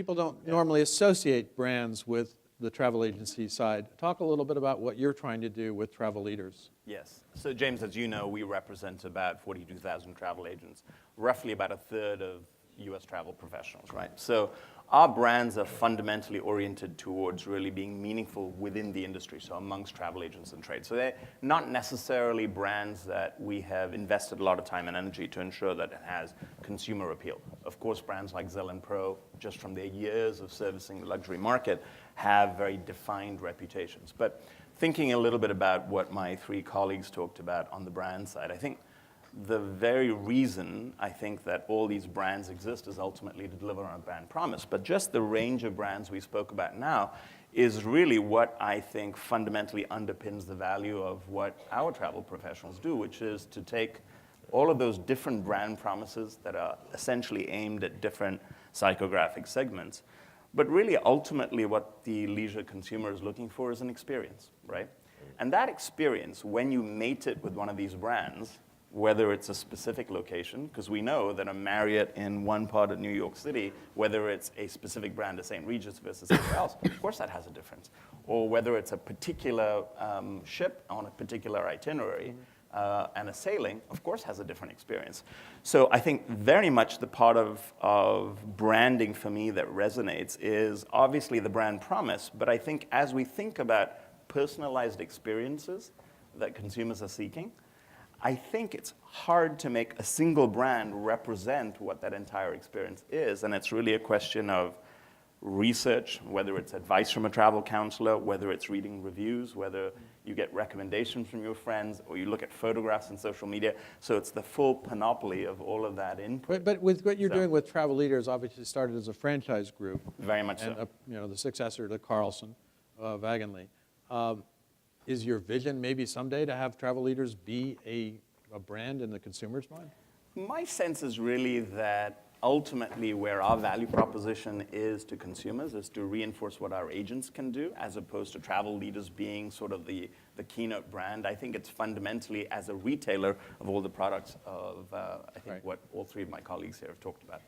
people don't normally associate brands with the travel agency side. Talk a little bit about what you're trying to do with travel leaders. Yes. So James, as you know, we represent about 42,000 travel agents, roughly about a third of US travel professionals, right? So our brands are fundamentally oriented towards really being meaningful within the industry, so amongst travel agents and trade. So they're not necessarily brands that we have invested a lot of time and energy to ensure that it has consumer appeal. Of course, brands like Zell & Pro, just from their years of servicing the luxury market, have very defined reputations. But thinking a little bit about what my three colleagues talked about on the brand side, I think the very reason I think that all these brands exist is ultimately to deliver on a brand promise. But just the range of brands we spoke about now is really what I think fundamentally underpins the value of what our travel professionals do, which is to take all of those different brand promises that are essentially aimed at different psychographic segments. But really, ultimately, what the leisure consumer is looking for is an experience, right? And that experience, when you mate it with one of these brands, whether it's a specific location, because we know that a Marriott in one part of New York City, whether it's a specific brand at St. Regis versus somewhere else, of course that has a difference. Or whether it's a particular ship on a particular itinerary and a sailing, of course has a different experience. So I think very much the part of branding for me that resonates is obviously the brand promise, but I think as we think about personalized experiences that consumers are seeking, I think it's hard to make a single brand represent what that entire experience is. And it's really a question of research, whether it's advice from a travel counselor, whether it's reading reviews, whether you get recommendations from your friends, or you look at photographs on social media. So it's the full panoply of all of that input. But with what you're doing with travel leaders, obviously started as a franchise group. Very much so. And the successor to Carlson, Wagenly. Is your vision maybe someday to have travel leaders be a brand in the consumer's mind? My sense is really that ultimately where our value proposition is to consumers is to reinforce what our agents can do, as opposed to travel leaders being sort of the keynote brand. I think it's fundamentally as a retailer of all the products of, I think, what all three of my colleagues here have talked about.